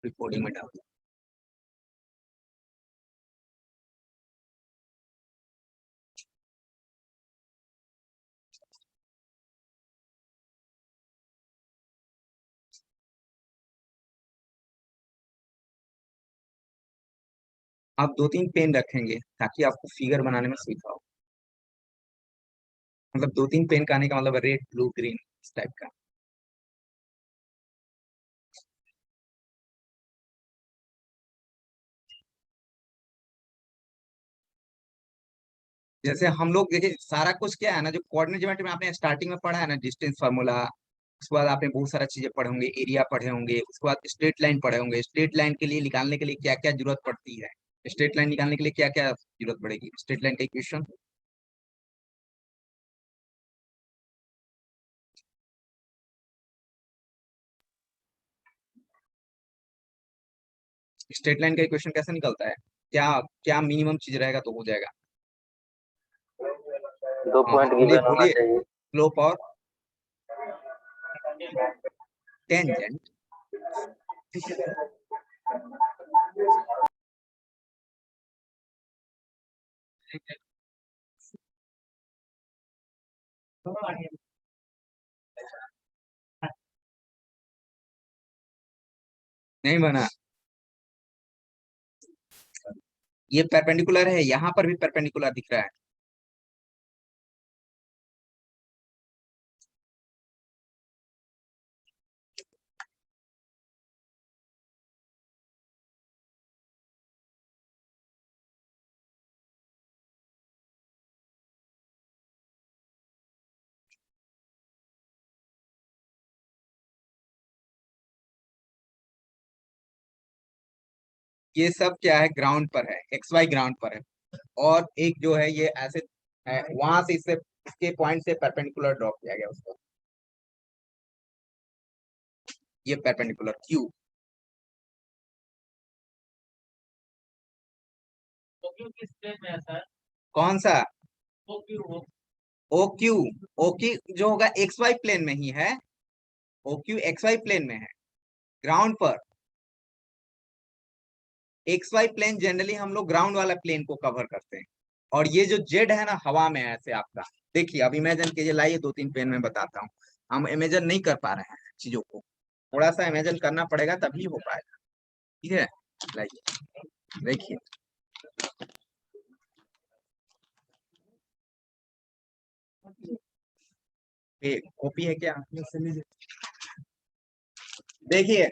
Recording में डाल। आप 2-3 पेन रखेंगे ताकि आपको फिगर बनाने में सुविधा हो। मतलब 2-3 पेन का आने का मतलब रेड ब्लू ग्रीन इस टाइप का। जैसे हम लोग देखिए सारा कुछ क्या है ना, जो कोऑर्डिनेट ज्योमेट्री में आपने स्टार्टिंग में पढ़ा है ना, डिस्टेंस फार्मूला, उसके बाद आपने बहुत सारा चीजें पढ़े होंगे, एरिया पढ़े होंगे, उसके बाद स्ट्रेट लाइन पढ़े होंगे, स्ट्रेट लाइन के लिए निकालने के लिए क्या क्या जरूरत पड़ती है, स्ट्रेट लाइन निकालने के लिए क्या क्या जरूरत पड़ेगी, स्ट्रेट लाइन का इक्वेशन। स्ट्रेट लाइन का इक्वेशन कैसे निकलता है, क्या क्या मिनिमम चीज रहेगा तो हो जाएगा। 2 हाँ हाँ, पॉइंट बोलिए गिवन होना बोलिए। चाहिए। स्लोप और टेंजेंट। नहीं बना। ये परपेंडिकुलर है, यहाँ पर भी परपेंडिकुलर दिख रहा है। ये सब क्या है, ग्राउंड पर है, एक्स वाई ग्राउंड पर है। और एक जो है ये ऐसे वहां से इससे इसके पॉइंट से परपेंडिकुलर ड्रॉ किया गया उसको, ये परपेंडिकुलर क्यू। तो क्यों किस प्लेन में है सर? कौन सा वो क्यों? O Q? ओ क्यू जो होगा एक्स वाई प्लेन में ही है, O Q X Y plane में है ग्राउंड पर। एक्स वाई प्लेन जनरली हम लोग ग्राउंड वाला प्लेन को कवर करते हैं, और ये जो जेड है ना हवा में है ऐसे आपका। देखिए अब इमेजिन कीजिए, लाइए 2-3 पेन में बताता हूँ। हम इमेजिन नहीं कर पा रहे हैं चीजों को, थोड़ा सा इमेजिन करना पड़ेगा तभी हो पाएगा। ठीक है, लाइए देखिए। ये कॉपी है क्या? देखिए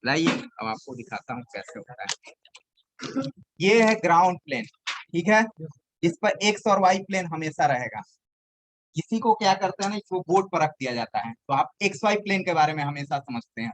लाइए, अब आपको दिखाता हूँ कैसे होता है। ये है ग्राउंड प्लेन, ठीक है, इस पर एक्स और वाई प्लेन हमेशा रहेगा। किसी को क्या करते हैं ना, इसको बोर्ड पर रख दिया जाता है, तो आप एक्स वाई प्लेन के बारे में हमेशा समझते हैं।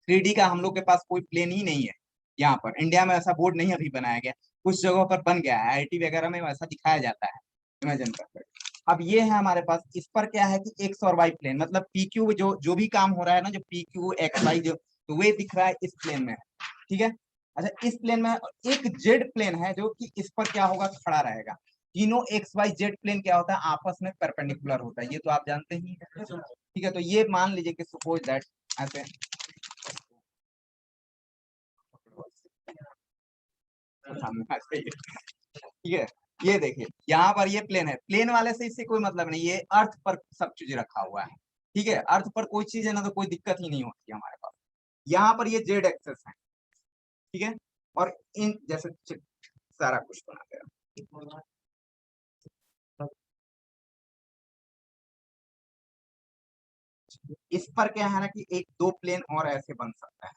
3D का हम लोग के पास कोई प्लेन ही नहीं है, यहाँ पर इंडिया में ऐसा बोर्ड नहीं अभी बनाया गया। कुछ जगहों पर बन गया है, आईआईटी वगैरह में वैसा दिखाया जाता है इमेजिन करके। अब ये है हमारे पास, इस पर क्या है कि एक्स और वाई प्लेन, मतलब पी क्यू जो जो भी काम हो रहा है ना, जो पी क्यू एक्स वाई जो, तो वे दिख रहा है इस प्लेन में, ठीक है। अच्छा इस प्लेन में एक जेड प्लेन है जो कि इस पर क्या होगा, खड़ा रहेगा। तीनों एक्स वाई जेड प्लेन क्या होता है, आपस में परपेंडिकुलर होता है, ये तो आप जानते ही हैं। ठीक है, तो ये मान लीजिए कि सपोज दैट ऐसे, ठीक है। ये देखिए यहाँ पर ये प्लेन है, प्लेन वाले से इससे कोई मतलब नहीं, ये अर्थ पर सब चीज रखा हुआ है। ठीक है, अर्थ पर कोई चीज है ना तो कोई दिक्कत ही नहीं होती हमारे पास। यहाँ पर ये जेड एक्सेस है, ठीक है। और इन जैसे सारा कुछ बनाते हैं। इस पर क्या है ना कि एक दो प्लेन और ऐसे बन सकता है।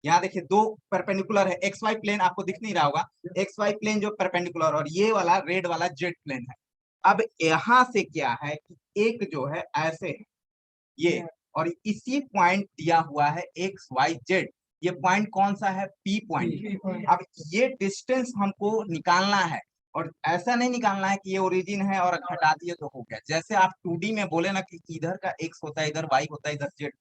यहाँ देखिए दो परपेंडिकुलर है, एक्स वाई प्लेन आपको दिख नहीं रहा होगा, एक्स वाई प्लेन जो परपेंडिकुलर, और ये वाला रेड वाला जेड प्लेन है। अब यहाँ से क्या है कि एक जो है ऐसे है ये, और इसी पॉइंट दिया हुआ है एक्स वाई जेड, ये पॉइंट कौन सा है, पी पॉइंट। अब ये डिस्टेंस हमको निकालना है, और ऐसा नहीं निकालना है कि ये ओरिजिन है और घटा दिए तो हो गया। जैसे आप 2D में बोले ना कि इधर का एक्स होता है, इधर वाई होता है, इधर जेड,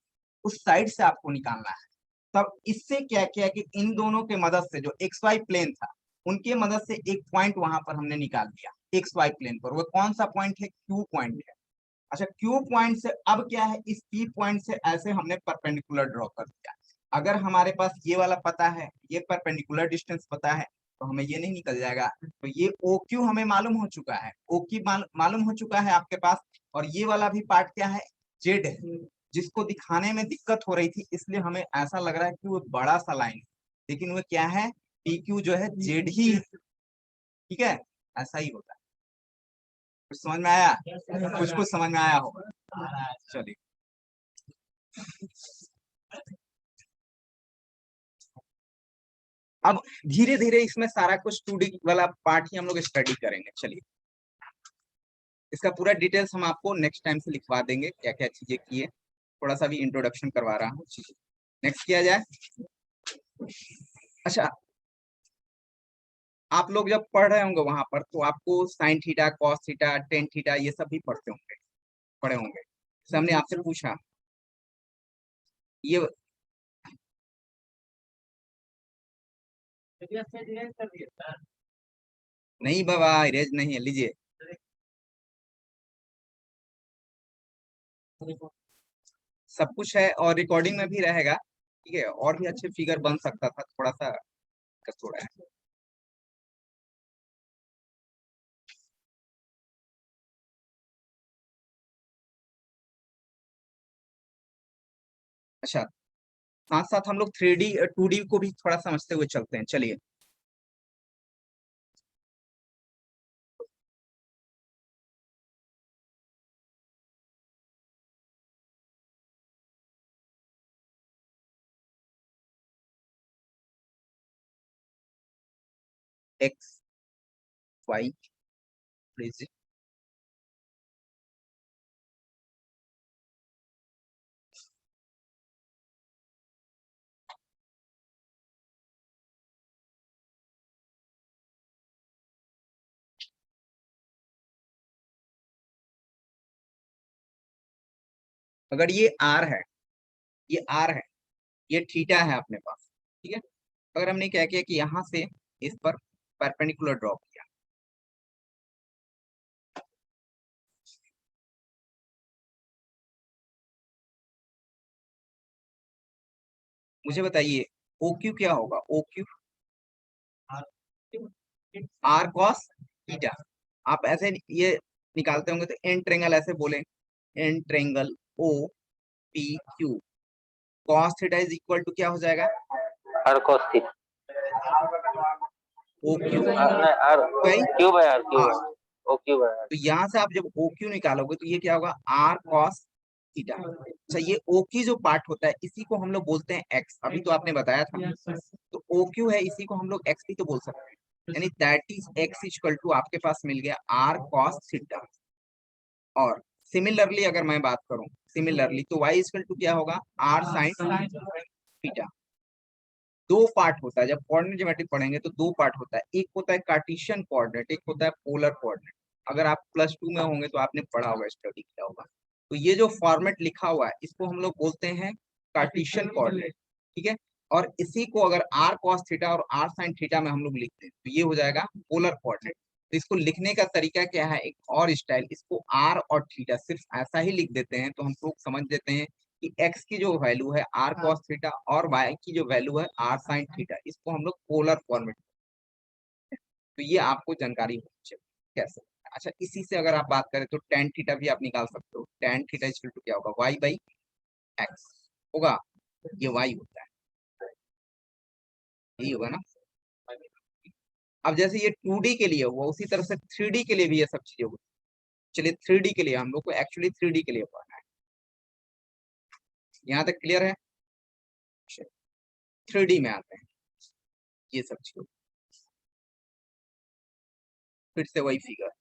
उस साइड से आपको निकालना है। तब इससे क्या किया कि इन दोनों के मदद से जो एक्स वाई प्लेन था, उनके मदद से एक पॉइंट वहां पर हमने निकाल दिया एक्स वाई प्लेन पर। वो कौन सा पॉइंट है, क्यू पॉइंट है। अच्छा क्यू पॉइंट से अब क्या है, इस पी पॉइंट से ऐसे हमने परपेंडिकुलर ड्रॉ कर दिया। अगर हमारे पास ये वाला पता है, ये परपेंडिकुलर डिस्टेंस पता है, तो हमें ये नहीं निकल जाएगा। तो ये ओ क्यू हमें मालूम हो चुका है, ओ क्यू मालूम हो चुका है आपके पास। और ये वाला भी पार्ट क्या है, जेड है, जिसको दिखाने में दिक्कत हो रही थी, इसलिए हमें ऐसा लग रहा है कि वो बड़ा सा लाइन है, लेकिन वो क्या है, पी क्यू जो है जेड ही है। ठीक है, ऐसा ही होता है। कुछ समझ में आया? कुछ कुछ समझ में आया होगा। चलिए, अब धीरे धीरे इसमें सारा कुछ 2D वाला पार्ट ही हम लोग स्टडी करेंगे। चलिए, इसका पूरा डिटेल्स हम आपको नेक्स्ट टाइम से लिखवा देंगे, क्या क्या चीजें की है। थोड़ा सा भी इंट्रोडक्शन करवा रहा हूँ। नेक्स्ट किया जाए। अच्छा, आप लोग जब पढ़ रहे होंगे वहां पर, तो आपको sine theta, cos theta, tan theta ये सब भी पढ़ते होंगे, पढ़े होंगे। तो हमने आपसे पूछा ये, चलिए से डिलीट कर दिए सर। नहीं बाबा, इरेज नहीं है, लीजिए। सब कुछ है और रिकॉर्डिंग में भी रहेगा। ठीक है, और भी अच्छे फिगर बन सकता था, थोड़ा सा थोड़ा है। अच्छा, साथ साथ हम लोग 3D 2D को भी थोड़ा समझते हुए चलते हैं। चलिए, एक्स वाई प्लीज। अगर ये आर है, ये आर है, ये थीटा है अपने पास। ठीक है, अगर हमने क्या किया कि यहाँ से इस पर परपेंडिकुलर ड्रॉ किया, मुझे बताइए ओ क्यू क्या होगा, O Q R cos theta. आप ऐसे ये निकालते होंगे तो एन ट्रेंगल ऐसे बोले, in triangle O P Q, cos theta is equal to क्या हो जाएगा, R cos theta, O Q नहीं आर बाई क्यूब है, आर क्यूब आर। है, ओ क्यूब है। तो यहाँ से आप जब ओ क्यू निकालोगे तो ये क्या होगा, आर कॉस थीटा। अच्छा, ये ओ क्यू जो पार्ट होता है इसी को हम लोग बोलते हैं एक्स, अभी तो आपने बताया था। तो ओ क्यू है, इसी को हम लोग एक्स भी तो बोल सकते हैं, यानी that is X equal to आपके पास मिल गया आर कॉस थीटा। और सिमिलरली अगर मैं बात करूं, सिमिलरली तो y इक्वल टू क्या होगा, आर साइन थीटा। दो पार्ट होता है, जब कोऑर्डिनेट ज्योमेट्री पढ़ेंगे तो दो पार्ट होता है, एक होता है कार्टेशियन कोऑर्डिनेट, एक होता है पोलर कोऑर्डिनेट। अगर आप +2 में होंगे तो आपने पढ़ा होगा, स्टडी किया होगा। तो ये जो फॉर्मेट लिखा हुआ है इसको हम लोग बोलते हैं कार्टेशियन कोऑर्डिनेट। ठीक है, और इसी को अगर आर कॉस थीटा और आर साइन थीटा में हम लोग लिखते हैं तो ये हो जाएगा पोलर कोऑर्डिनेट। तो इसको लिखने का तरीका क्या है, एक और स्टाइल, इसको आर और थीटा सिर्फ ऐसा ही लिख देते हैं तो हम लोग समझ देते हैं कि x की जो वैल्यू है आर कॉस थीटा और y की जो वैल्यू है आर साइन थीटा, इसको हम लोग पोलर फॉर्मेट। तो ये आपको जानकारी होनी चाहिए कैसे। अच्छा, इसी से अगर आप बात करें तो tan थीटा भी आप निकाल सकते हो, tan थीटा इक्वल टू क्या होगा, y बाई एक्स होगा, ये y होता है, यही होगा ना। अब जैसे ये 2D के लिए हुआ, उसी तरह से 3D के लिए भी ये सब चीजें होगी। चलिए, 3D के लिए हम लोग को एक्चुअली 3D के लिए पढ़ना है, यहाँ तक क्लियर है। 3D में आते हैं ये सब चीजें, फिर से वही फिगर।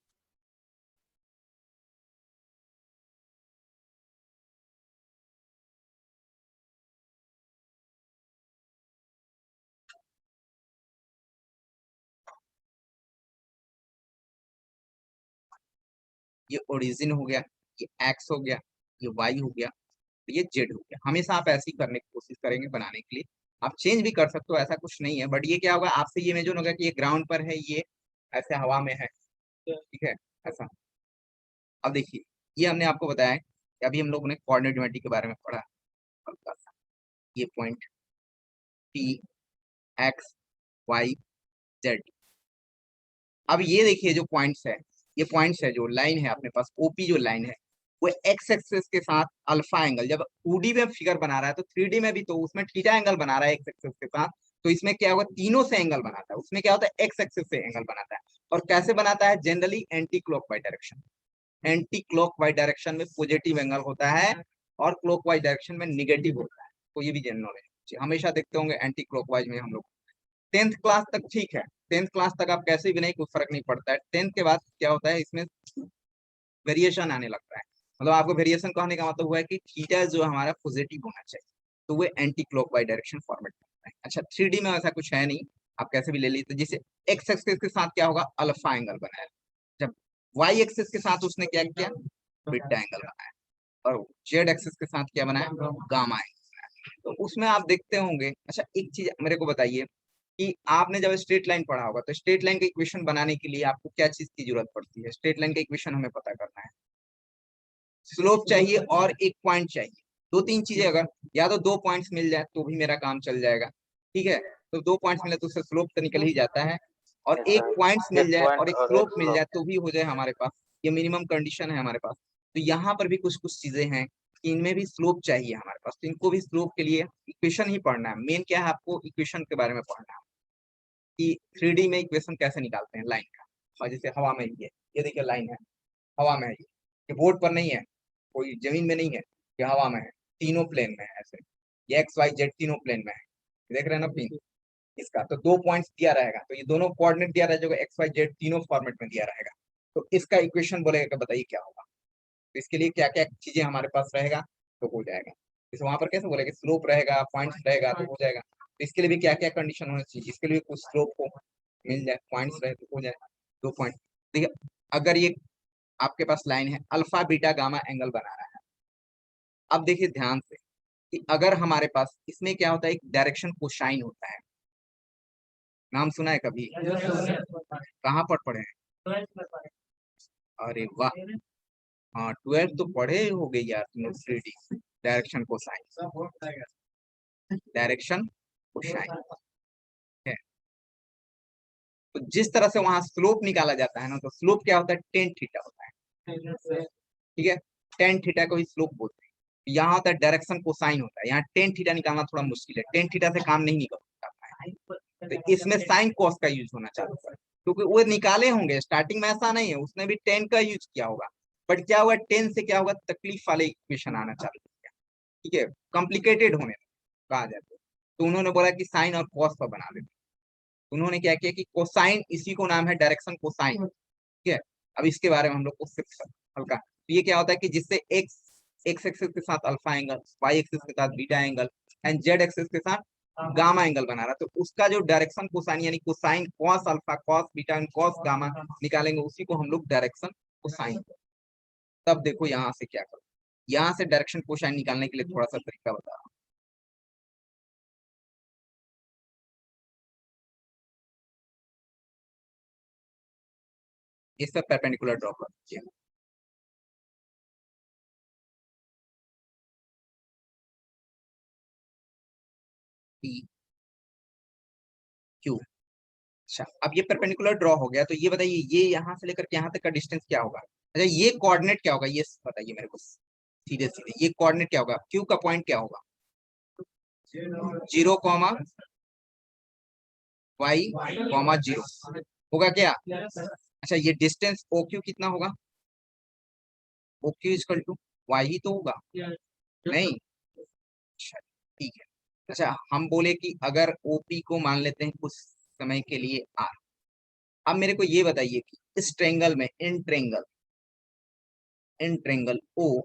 ये ओरिजिन हो गया, ये एक्स हो गया, ये वाई हो गया, तो ये जेड हो गया। हमेशा आप ऐसे ही करने की कोशिश करेंगे बनाने के लिए। आप चेंज भी कर सकते हो, ऐसा कुछ नहीं है, बट ये क्या होगा, आपसे ये इमेजिन होगा कि ये ग्राउंड पर है, ये ऐसे हवा में है। ठीक है, ऐसा। अब देखिए, ये हमने आपको बताया है कि अभी हम लोगों ने कोऑर्डिनेट ज्योमेट्री के बारे में पढ़ा हल्का सा, ये point T X Y Z. अब ये देखिए जो पॉइंट्स है, ये पॉइंट्स है, जो लाइन है अपने पास ओपी जो लाइन है वो एक्स एक्सिस के साथ अल्फा एंगल, जब 2D में फिगर बना रहा है तो 3D में भी तो उसमें थीटा एंगल बना रहा है एक्स एक्सिस के साथ, तो इसमें क्या होगा, तीनों से एंगल बनाता है। उसमें क्या होता है, एक्स एक्सिस से एंगल बनाता है। और कैसे बनाता है, generally anti clockwise direction, anti clockwise direction में पॉजिटिव एंगल होता है और क्लॉकवाइज डायरेक्शन में निगेटिव होता है। तो ये भी जनरल नॉलेज हमेशा देखते होंगे एंटी क्लॉकवाइज में हम लोग। 10th क्लास तक ठीक है, 10th क्लास तक आप कैसे भी नहीं, कुछ फर्क नहीं पड़ता है। 10th के बाद क्या होता है, इसमें वेरिएशन आने लगता है। मतलब आपको वेरिएशन कहने का मतलब हुआ है कि थीटा जो हमारा पॉजिटिव होना चाहिए, तो वो एंटी क्लॉकवाइज डायरेक्शन फॉर्मेट करता है। अच्छा 3D में ऐसा कुछ है नहीं, आप कैसे भी ले लीजिए। तो जैसे एक्स एक्सिस के साथ क्या होगा, अल्फा एंगल बनाया, जब वाई एक्सिस के साथ उसने क्या किया, बीटा एंगल बनाया, और जेड एक्सिस के साथ क्या बनाया, गामा एंगल बनाया। तो उसमें आप देखते होंगे। अच्छा एक चीज मेरे को बताइए कि आपने जब स्ट्रेट लाइन पढ़ा होगा तो स्ट्रेट लाइन का इक्वेशन बनाने के लिए आपको क्या चीज की जरूरत पड़ती है, स्ट्रेट लाइन का इक्वेशन हमें पता करना है, स्लोप चाहिए और एक पॉइंट चाहिए। दो तीन चीजें, अगर या तो दो पॉइंट्स मिल जाए तो भी मेरा काम चल जाएगा, ठीक है। तो दो पॉइंट्स मिले तो उससे स्लोप तो निकल ही जाता है, और यस एक सर, पॉइंट्स मिल एक जाए और पॉइंट एक और एक स्लोप मिल जाए स्लोप। तो भी हो जाए हमारे पास। ये मिनिमम कंडीशन है हमारे पास। तो यहाँ पर भी कुछ कुछ चीजें हैं कि इनमें भी स्लोप चाहिए हमारे पास, तो इनको भी स्लोप के लिए इक्वेशन ही पढ़ना है। मेन क्या है, आपको इक्वेशन के बारे में पढ़ना है कि 3D में इक्वेशन कैसे निकालते हैं लाइन का। और जैसे हवा में ही है, ये देखिए लाइन है, हवा में है, ये बोर्ड पर नहीं है, कोई जमीन में नहीं है, ये हवा में है, तीनों प्लेन में है ऐसे, ये एक्स वाई जेड तीनों प्लेन में है, देख रहे हैं ना पिन इसका। तो दो पॉइंट्स दिया रहेगा, तो ये दोनों कोऑर्डिनेट दिया रहेगा, एक्स वाई जेड तीनों फॉर्मेट में दिया रहेगा। तो इसका इक्वेशन बोलेगा कि बताइए क्या होगा। तो इसके लिए क्या क्या चीजें हमारे पास रहेगा, तो हो जाएगा। जैसे वहां पर कैसे बोलेगा, स्लोप रहेगा, पॉइंट्स रहेगा, तो हो जाएगा। तो इसके लिए भी क्या क्या कंडीशन होना चाहिए, इसके लिए कुछ स्लोप को मिल जाए, पॉइंट्स रहे तो हो जाए, दो पॉइंट। देखिए अगर ये आपके पास लाइन है, अल्फा बीटा गामा एंगल बना रहा है। अब देखिए ध्यान से कि अगर हमारे पास इसमें क्या होता है, एक डायरेक्शन कोसाइन होता है, नाम सुना है कभी, कहाँ पर पढ़े हैं, अरे वाह, हाँ 12 तो पढ़े हो गई यार तुम लोग। 3D direction cosine, direction cosine है। तो जिस तरह से वहां स्लोप निकाला जाता है ना, तो स्लोप क्या होता है, टेन थीटा होता है, ठीक है। टेन थीटा को ही स्लोप बोलते हैं। यहाँ होता है डायरेक्शन कोसाइन होता है, यहाँ टेन थीटा निकालना थोड़ा मुश्किल है, टेन थीटा से काम नहीं निकल पाता है। तो इसमें साइन कॉस का यूज होना चालू है, क्योंकि वो निकाले होंगे स्टार्टिंग में, ऐसा नहीं है उसने भी टेन का यूज किया होगा, बट क्या हुआ, टेन से क्या होगा, तकलीफ वाले इक्वेशन आना चालू हो गया, ठीक है, कॉम्प्लिकेटेड होने कहा जाता है। तो उन्होंने बोला कि साइन और कॉस पर बना देते। उन्होंने क्या किया कि कोसाइन, इसी को नाम है डायरेक्शन कोसाइन, ठीक है। अब इसके बारे में हम लोग को सिर्फ हल्का, तो ये क्या होता है कि जिससे एक्स एक्स एक्सिस के साथ अल्फा एंगल, वाई एक्सिस के साथ beta angle and Z axis के साथ गामा एंगल बना रहा है, तो उसका जो डायरेक्शन कोसाइन यानी cosine cos alpha cos beta and cos gamma निकालेंगे, उसी को हम लोग डायरेक्शन कोसाइन। तब देखो यहाँ से क्या करो, यहाँ से डायरेक्शन कोसाइन निकालने के लिए थोड़ा सा तरीका बता रहा हूँ। इस पर परपेंडिकुलर ड्रॉ कर दीजिए, पी क्यू। अच्छा अब ये परपेंडिकुलर ड्रॉ हो गया, तो ये बताइए ये यहाँ से लेकर के यहाँ तक का डिस्टेंस क्या होगा। अच्छा ये कोऑर्डिनेट क्या होगा, ये बताइए मेरे को सीधे सीधे, ये कोऑर्डिनेट क्या होगा, क्यू का पॉइंट क्या होगा, 0, y, 0 होगा क्या। अच्छा ये डिस्टेंस ओ क्यू कितना होगा, O Q equal to Y ही तो होगा, नहीं। अच्छा ठीक है। अच्छा हम बोले कि अगर ओपी को मान लेते हैं कुछ समय के लिए आर। अब मेरे को ये बताइए कि इस ट्रेंगल में, in triangle O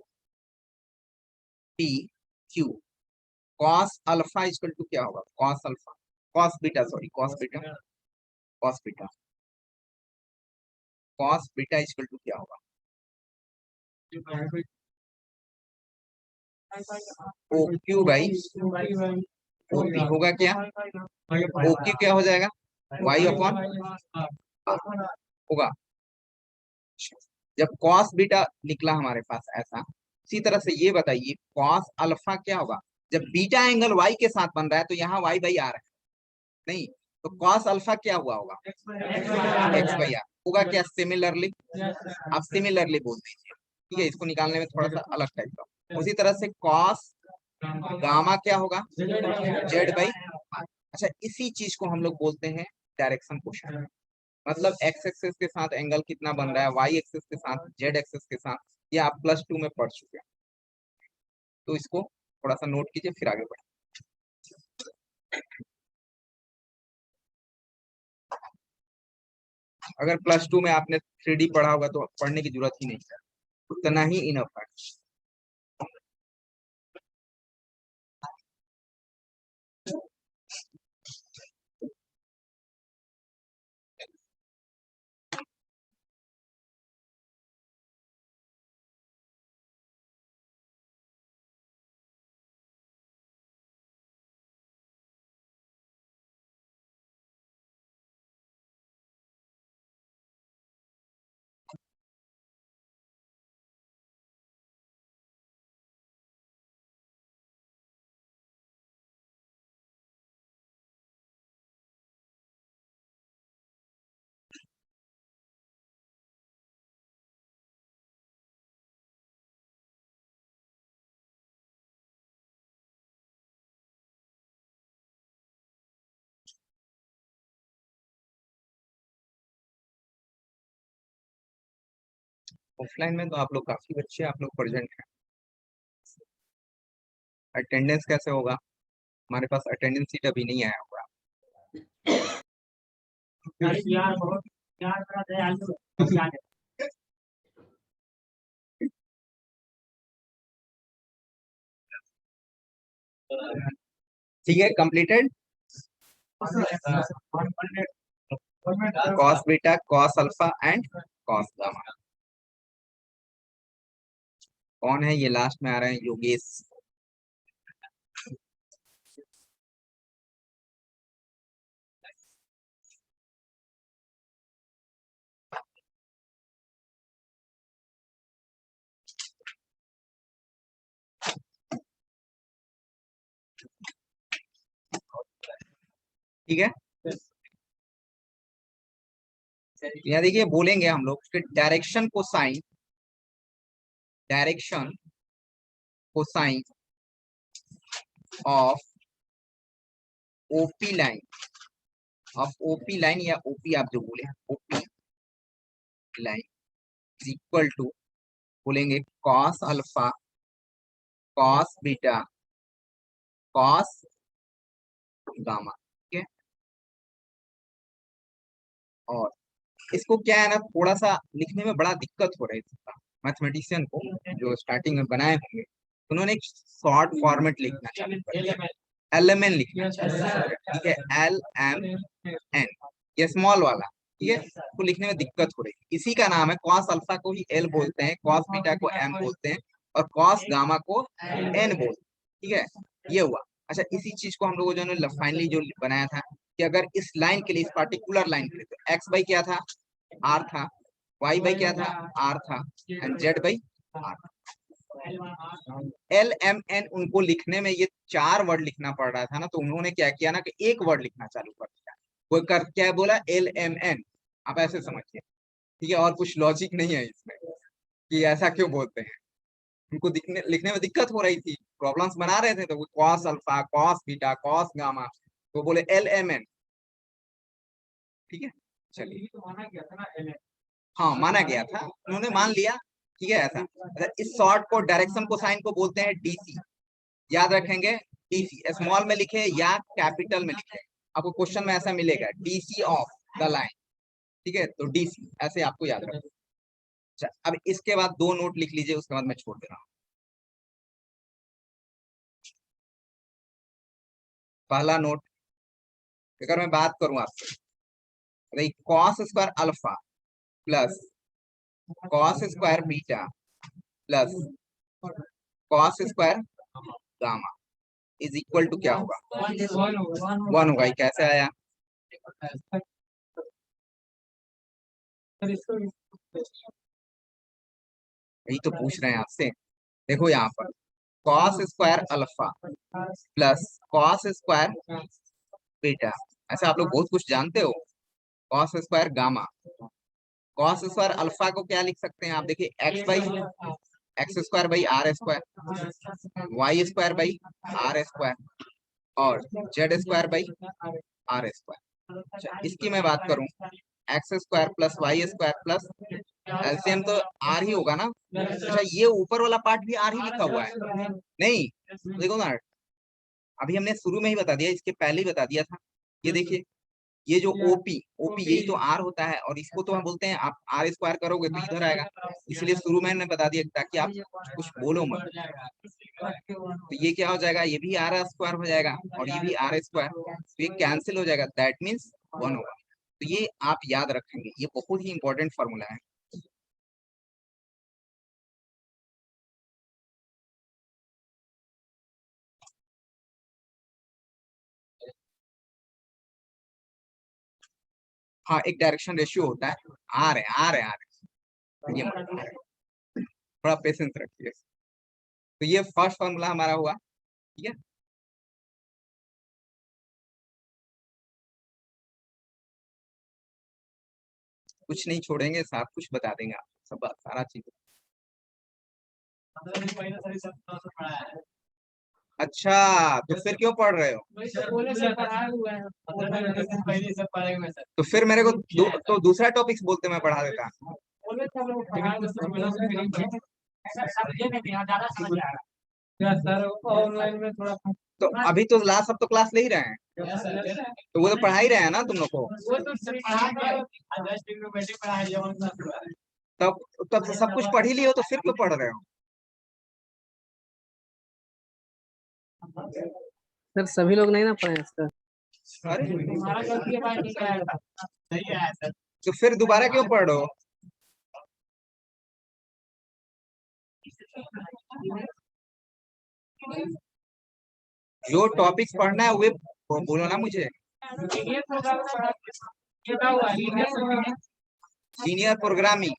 P Q, cos alpha equal to क्या होगा, cos alpha, cos beta, sorry cos beta, cos beta, cos beta equal to क्या होगा, O Q by O P होगा क्या, ओ क्यू क्या हो जाएगा, वाई अपॉन होगा। जब कॉस बीटा निकला हमारे पास ऐसा, इसी तरह से ये बताइए कॉस अल्फा क्या होगा, जब बीटा एंगल वाई के साथ बन रहा है तो यहाँ वाई बाई आर है, नहीं तो कॉस अल्फा क्या हुआ होगा, एक्स बाई आर होगा क्या सिमिलरली, आप सिमिलरली बोल दीजिए, ठीक है, इसको निकालने में थोड़ा सा अलग टाइप का। उसी तरह से कॉस गामा क्या होगा, जेड बाई, अच्छा इसी चीज को हम लोग बोलते हैं डायरेक्शन क्वेश्चन, मतलब एक्स एक्सिस के साथ एंगल कितना बन रहा है, वाई एक्सिस के साथ, जेड एक्सिस के साथ, ये आप +2 में पढ़ चुके हैं, तो इसको थोड़ा सा नोट कीजिए फिर आगे बढ़े। अगर +2 में आपने 3D पढ़ा होगा तो पढ़ने की जरूरत ही नहीं है, उतना ही इनफ है। ऑफलाइन में तो आप लोग काफी बच्चे आप लोग प्रेजेंट हैं, अटेंडेंस कैसे होगा, हमारे पास अटेंडेंस सीट अभी नहीं आया होगा। यार बहुत यार का दयालु है। ठीक है, completed. Cos beta, cos alpha and cos gamma. कौन है ये लास्ट में आ रहे हैं, योगेश। ठीक है, यहाँ देखिए बोलेंगे हम लोग कि direction cosine, direction cosine of OP line, of OP line या ओपी आप जो बोले OP line is equal to, बोलेंगे cos alpha, cos beta, cos gamma, ठीक है। और इसको क्या है ना, थोड़ा सा लिखने में बड़ा दिक्कत हो रही है मैथमेटिशियन को, जो स्टार्टिंग में बनाए होंगे उन्होंने एक शॉर्ट फॉर्मेट लिखना चालू कर दिया, LMN लिखना चाहिए, ठीक है, LMN, ये स्मॉल वाला, ठीक है, तो लिखने में दिक्कत हो रही है। इसी का नाम है, कॉस अल्फा को ही L बोलते हैं, कॉस बीटा को M बोलते हैं, और कॉस गामा को N बोलते हैं, ठीक है, ये हुआ। अच्छा इसी चीज को हम लोगों जो ने फाइनली जो बनाया था कि अगर इस लाइन के लिए, इस पर्टिकुलर लाइन के लिए, तो एक्स बाई क्या था, आर था, वाई बाई क्या था, आर था, and Z by R. LMN उनको लिखने में ये 4 वर्ड लिखना पड़ रहा था ना, तो उन्होंने क्या किया ना कि एक वर्ड लिखना चालू कर दिया, वो कर क्या बोला, LMN, आप ऐसे समझिए, ठीक है, और कुछ लॉजिक नहीं है इसमें कि ऐसा क्यों बोलते हैं, उनको लिखने में दिक्कत हो रही थी, प्रॉब्लम्स बना रहे थे, तो वो cos alpha, cos beta, cos gamma, तो बोले LMN, ठीक है। चलिए, माना गया था ना, हाँ माना गया था, उन्होंने मान लिया, ठीक है ऐसा। इस शॉर्ट को, डायरेक्शन को, साइन को बोलते हैं DC, याद रखेंगे, DC स्मॉल में लिखे या कैपिटल में लिखे, आपको क्वेश्चन में ऐसा मिलेगा, DC ऑफ द लाइन, ठीक है, तो DC ऐसे आपको याद रखो। अच्छा अब इसके बाद 2 नोट लिख लीजिए, उसके बाद मैं छोड़ दे रहा हूँ। पहला नोट, अगर मैं बात करूं आपसे, cos square alpha plus cos square beta plus cos square gamma is equal to क्या होगा, 1 होगा। ये कैसे आया, यही तो पूछ रहे हैं आपसे। देखो यहाँ पर cos square alpha plus cos square beta. ऐसे आप लोग बहुत कुछ जानते हो। Cos square gamma, cos square alpha को क्या लिख सकते हैं आप देखिए, x square by r square, y square by r square और z square by r square. इसकी मैं बात करूं, x square plus y square plus LCM तो आर ही होगा ना। अच्छा, ये ऊपर वाला पार्ट भी आर ही लिखा हुआ है। नहीं, देखो ना, अभी हमने शुरू में ही बता दिया, इसके पहले ही बता दिया था। ये देखिए, ये जो ओपी ओपी यही तो आर होता है, और इसको तो हम बोलते हैं, आप आर स्क्वायर करोगे तो इधर आएगा। इसलिए शुरू में मैंने बता दिया ताकि आप कुछ बोलो मत। तो ये क्या हो जाएगा, ये भी आर स्क्वायर हो जाएगा और ये भी आर स्क्वायर, तो ये कैंसिल हो जाएगा, दैट मीन्स 1 होगा। तो ये आप याद रखेंगे, ये बहुत ही इंपॉर्टेंट फॉर्मूला है। हाँ, एक डायरेक्शन रेशियो होता है, आ रहे आ रहे आ रहे, ये मत, थोड़ा पेशेंस रखिए। तो ये फर्स्ट फॉर्मूला हमारा हुआ, ठीक है। कुछ नहीं छोड़ेंगे, सब कुछ बता देंगे आप, सब सारा चीज। अच्छा, तो फिर क्यों पढ़ रहे हो? तो फिर मेरे को तो दूसरा टॉपिक्स बोलते मैं पढ़ा देता। ऑनलाइन में थोड़ा तो अभी तो लास्ट सब तो क्लास ले ही रहे हैं, तो वो तो पढ़ा ही रहे हैं ना तुम लोग को। तब तब से सब कुछ पढ़ ही लिए हो, तो फिर क्यों पढ़ रहे हो? सर सभी लोग नहीं ना पढ़े सर। अरे, तुम्हारा गलती है भाई, नहीं आया सही है सर। तो फिर दोबारा क्यों पढ़ रहे हो? जो टॉपिक्स पढ़ना है वो बोलो ना मुझे। ये प्रोग्राम पढ़ा, ये क्या हुआ, ये सीनियर प्रोग्रामिंग,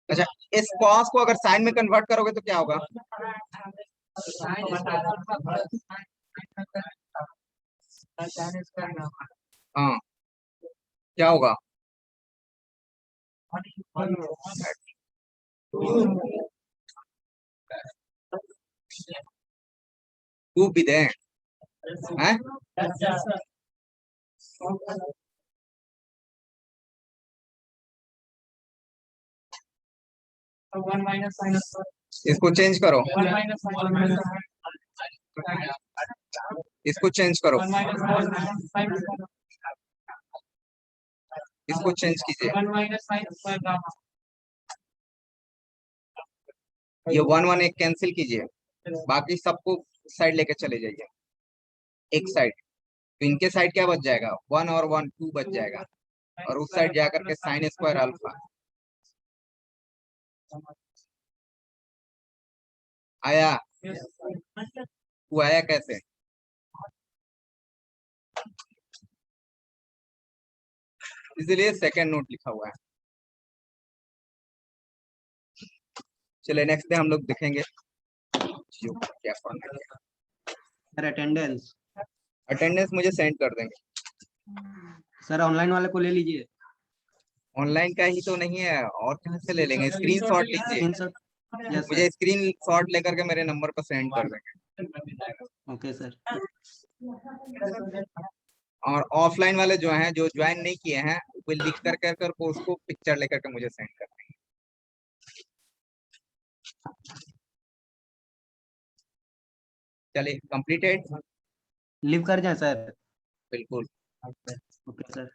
अच्छा, इस कॉस को अगर साइन में कन्वर्ट करोगे तो क्या होगा? हाँ, क्या होगा? खूब भी दे हैं। इसको चेंज करो, इसको चेंज करो, इसको चेंज कीजिए। ये 1 1 एक कैंसिल कीजिए, बाकी सबको साइड लेके चले जाइए, एक साइड। तो इनके साइड क्या बच जाएगा, 1 और 1 2 बच जाएगा, और उस साइड जाकर के साइन स्क्वायर अल्फा आया। वो आया कैसे? इसलिए सेकंड नोट लिखा हुआ है। चलिए नेक्स्ट डे हम लोग देखेंगे जो क्या पढ़ना है। सर अटेंडेंस, अटेंडेंस मुझे सेंड कर देंगे। सर ऑनलाइन वाले को ले लीजिए। ऑनलाइन का ही तो नहीं है, और कहाँ से ले लेंगे? स्क्रीनशॉट लीजिए, स्क्रीनशॉट, यस मुझे सर। स्क्रीनशॉट लेकर के मेरे नंबर पर सेंड कर देंगे। Okay sir. और ऑफलाइन वाले जो हैं, जो ज्वाइन नहीं किए हैं, वो लिख कर उसको पिक्चर लेकर के मुझे सेंड कर देंगे। चलिए, कंप्लीटेड। लीव कर जाए सर। बिल्कुल। Okay sir.